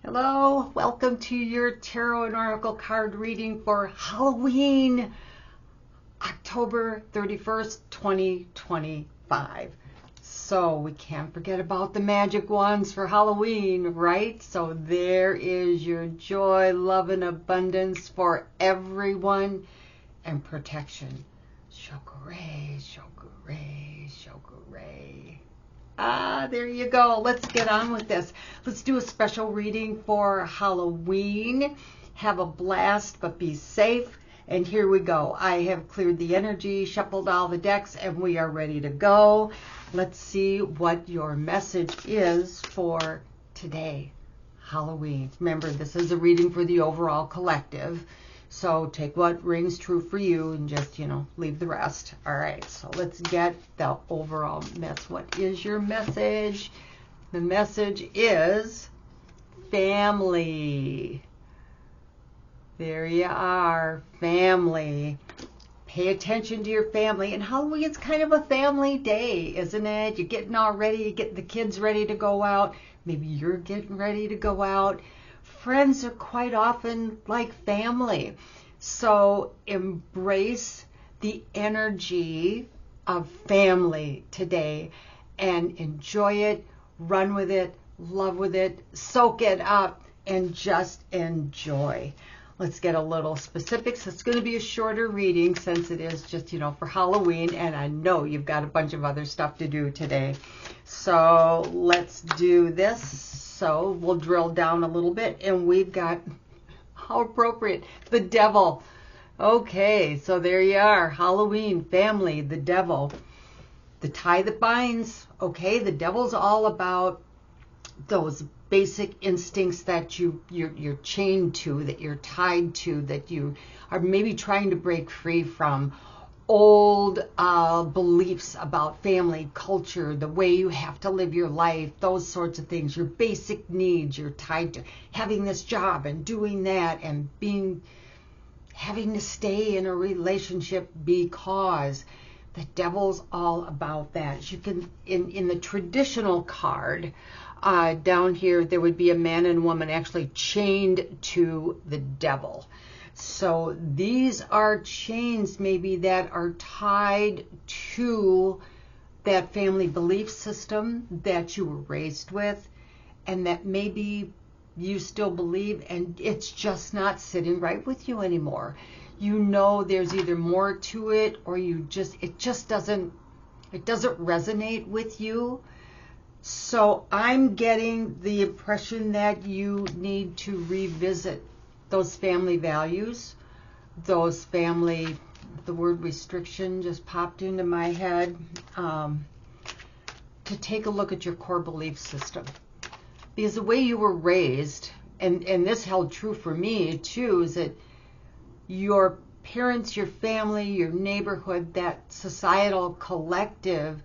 Hello, welcome to your Tarot and Oracle card reading for Halloween, October 31st, 2025. So we can't forget about the magic wands for Halloween, right? So there is your joy, love, and abundance for everyone and protection. Shokore, shokore, shokore. There you go. Let's get on with this. Let's do a special reading for Halloween. Have a blast, but be safe. And here we go. I have cleared the energy, shuffled all the decks, and we are ready to go. Let's see what your message is for today, Halloween. Remember, this is a reading for the overall collective. So take what rings true for you and just, leave the rest. All right, so let's get the overall mess. What is your message? The message is family. There you are, family. Pay attention to your family. And Halloween's kind of a family day, isn't it? You're getting all ready, you get the kids ready to go out. Maybe you're getting ready to go out. Friends are quite often like family. So embrace the energy of family today and enjoy it, run with it, love with it, soak it up, and just enjoy. Let's get a little specifics. It's going to be a shorter reading since it is just, for Halloween, and I know you've got a bunch of other stuff to do today. So let's do this. So we'll drill down a little bit, and we've got, how appropriate, the devil. Okay, so there you are. Halloween, family, the devil. The tie that binds. Okay, the devil's all about those basic instincts that you're chained to, that you're tied to, that you are maybe trying to break free from. Old beliefs about family, culture, the way you have to live your life, those sorts of things, your basic needs, you're tied to having this job and doing that and having to stay in a relationship because the devil's all about that. As you can, in the traditional card, down here, there would be a man and woman actually chained to the devil. So these are chains maybe that are tied to that family belief system that you were raised with and that maybe you still believe, and it's just not sitting right with you anymore. There's either more to it or it just doesn't resonate with you. So I'm getting the impression that you need to revisit those family values, the word restriction just popped into my head, to take a look at your core belief system. Because the way you were raised, and this held true for me too, is that your parents, your family, your neighborhood, that societal collective,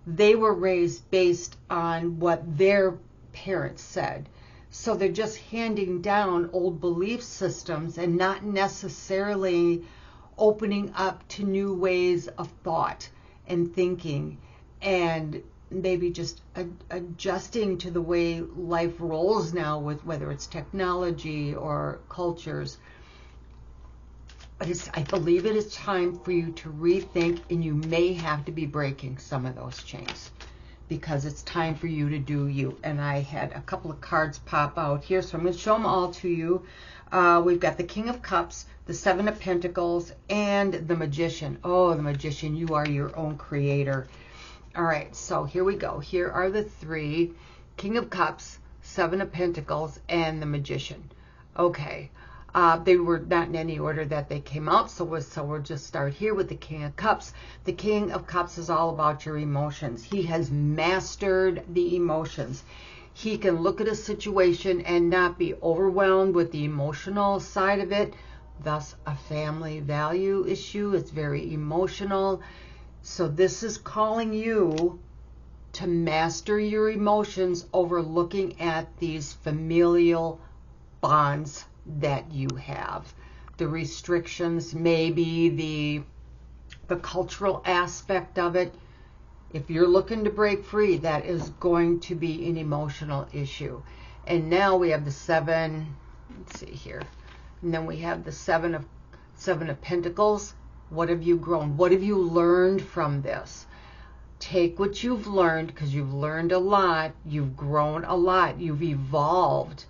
they were raised based on what their parents said. So they're just handing down old belief systems and not necessarily opening up to new ways of thought and thinking and maybe just adjusting to the way life rolls now with whether it's technology or cultures. But I believe it is time for you to rethink, and you may have to be breaking some of those chains because it's time for you to do you. And I had a couple of cards pop out here, so I'm going to show them all to you. We've got the King of Cups, the Seven of Pentacles, and the Magician. Oh, the Magician, you are your own creator. All right, so here we go. Here are the three: King of Cups, Seven of Pentacles, and the Magician. Okay. They were not in any order that they came out, so we'll just start here with the King of Cups. The King of Cups is all about your emotions. He has mastered the emotions. He can look at a situation and not be overwhelmed with the emotional side of it, thus a family value issue. It's very emotional. So this is calling you to master your emotions over looking at these familial bonds that you have. The restrictions, maybe the cultural aspect of it. If you're looking to break free, that is going to be an emotional issue. And now we have the 7, let's see here. And then we have the 7 of Pentacles. What have you grown? What have you learned from this? Take what you've learned, because you've learned a lot. You've grown a lot. You've evolved.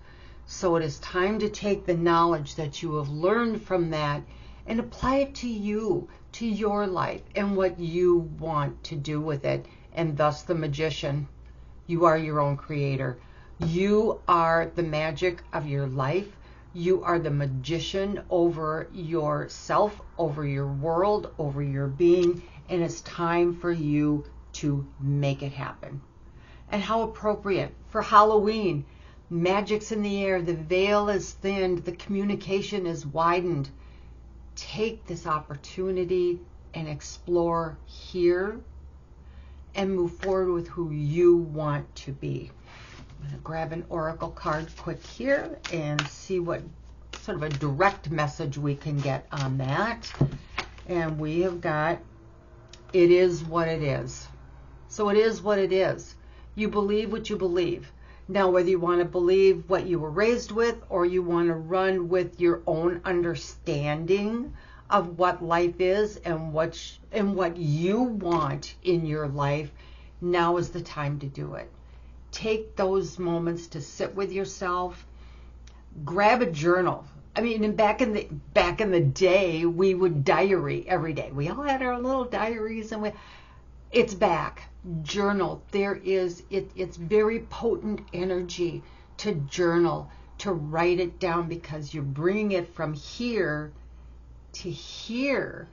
So it is time to take the knowledge that you have learned from that and apply it to you, to your life, and what you want to do with it. And thus the magician. You are your own creator. You are the magic of your life. You are the magician over yourself, over your world, over your being. And it's time for you to make it happen. And how appropriate for Halloween. Magic's in the air. The veil is thinned. The communication is widened. Take this opportunity and explore here and move forward with who you want to be. I'm going to grab an oracle card quick here and see what sort of a direct message we can get on that. And we have got, it is what it is. So it is what it is. You believe what you believe. Now, whether you want to believe what you were raised with or you want to run with your own understanding of what life is and what you want in your life, now is the time to do it. Take those moments to sit with yourself. Grab a journal. I mean, back in the day, we would diary every day. We all had our little diaries, and it's back. Journal. It's very potent energy to journal, to write it down, because you're bringing it from here to here,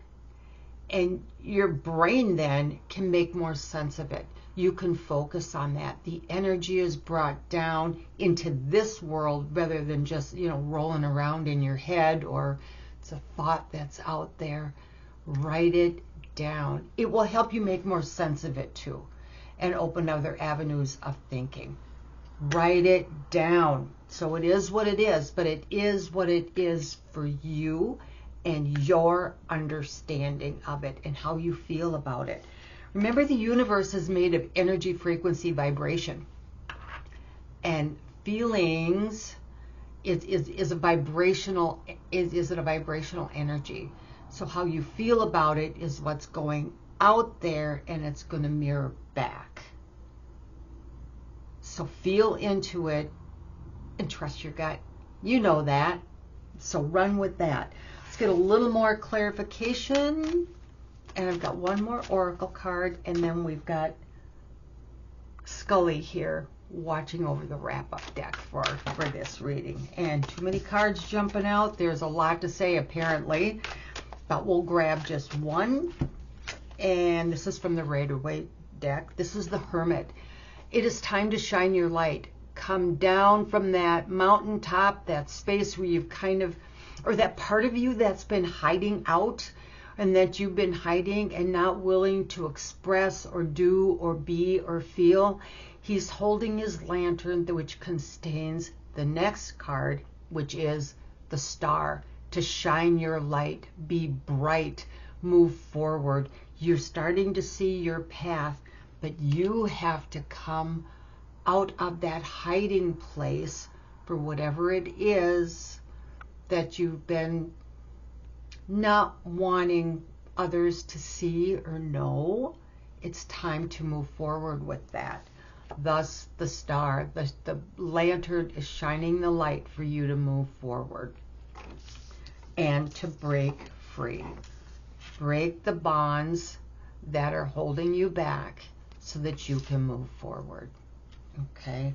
and your brain then can make more sense of it. You can focus on that. The energy is brought down into this world rather than just, rolling around in your head, or it's a thought that's out there. Write it down. It will help you make more sense of it too, and open other avenues of thinking. Write it down. So it is what it is, but it is what it is for you and your understanding of it and how you feel about it. Remember, the universe is made of energy, frequency, vibration. And feelings is a vibrational energy. So how you feel about it is what's going out there, and it's going to mirror back. So feel into it and trust your gut. You know that. So run with that. Let's get a little more clarification. And I've got one more oracle card, and then we've got Scully here watching over the wrap-up deck for this reading. And too many cards jumping out. There's a lot to say, apparently, but we'll grab just one. And this is from the Rider-Waite deck. This is the Hermit. It is time to shine your light. Come down from that mountaintop, that space where you've or that part of you that's been hiding out, and that you've been hiding and not willing to express or do or be or feel. He's holding his lantern, which contains the next card, which is the Star, to shine your light, be bright, move forward. You're starting to see your path, but you have to come out of that hiding place for whatever it is that you've been not wanting others to see or know. It's time to move forward with that. Thus, the Star, the lantern is shining the light for you to move forward and to break free. Break the bonds that are holding you back so that you can move forward. Okay,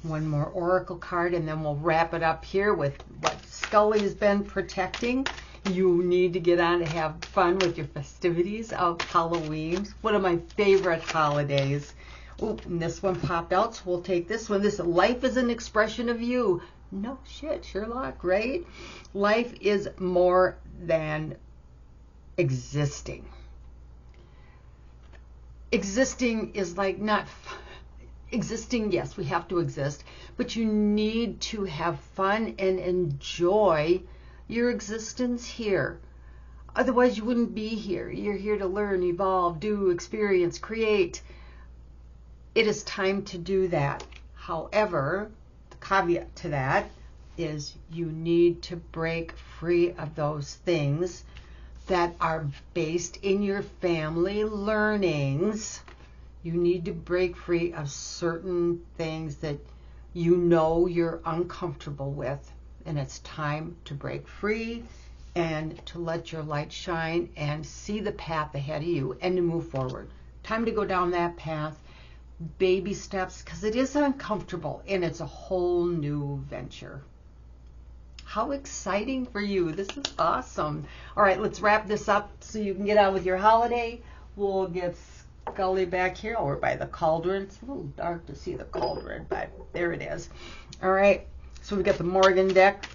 one more oracle card, and then we'll wrap it up here with what Scully's been protecting. You need to get on to have fun with your festivities of Halloween. One of my favorite holidays. Oh, and this one popped out, so we'll take this one. This life is an expression of you. No shit, Sherlock, right? Life is more than existing. Existing is like not existing. Yes, we have to exist, but you need to have fun and enjoy your existence here. Otherwise, you wouldn't be here. You're here to learn, evolve, do, experience, create. It is time to do that. However, the caveat to that is you need to break free of those things that are based in your family learnings. You need to break free of certain things that you know you're uncomfortable with, and it's time to break free and to let your light shine and see the path ahead of you and to move forward. Time to go down that path, baby steps, because it is uncomfortable and it's a whole new venture. How exciting for you. This is awesome. All right, let's wrap this up so you can get on with your holiday. We'll get Scully back here over by the cauldron. It's a little dark to see the cauldron, but there it is. All right, so we've got the Morgan deck,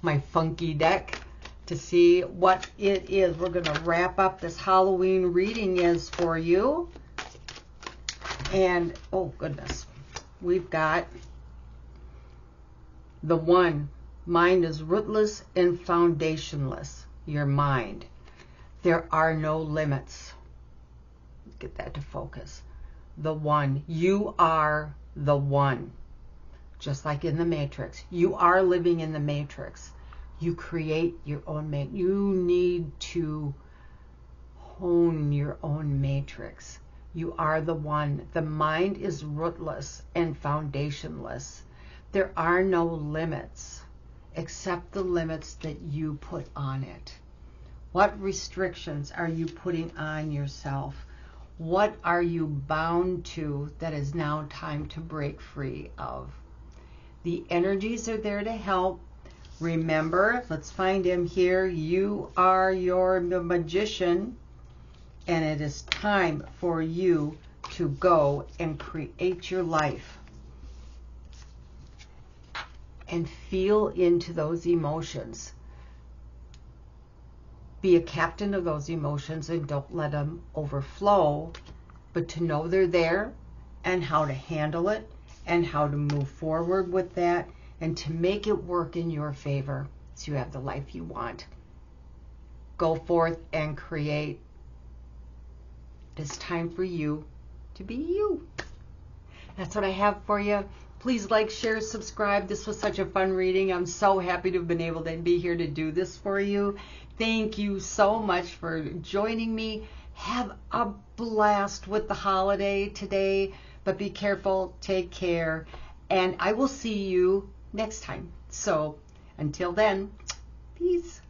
my funky deck, to see what it is. We're going to wrap up this Halloween reading is for you. And, oh goodness, we've got the one. Mind is rootless and foundationless. Your mind. There are no limits. Get that to focus. The one. You are the one. Just like in the Matrix. You are living in the Matrix. You create your own matrix. You need to hone your own matrix. You are the one. The mind is rootless and foundationless. There are no limits except the limits that you put on it. What restrictions are you putting on yourself? What are you bound to that is now time to break free of? The energies are there to help. Remember, let's find him here. You are your magician, and it is time for you to go and create your life and feel into those emotions. Be a captain of those emotions and don't let them overflow, but to know they're there and how to handle it and how to move forward with that and to make it work in your favor so you have the life you want. Go forth and create. It's time for you to be you. That's what I have for you. Please like, share, subscribe. This was such a fun reading. I'm so happy to have been able to be here to do this for you. Thank you so much for joining me. Have a blast with the holiday today, but be careful, take care, and I will see you next time. So until then, peace.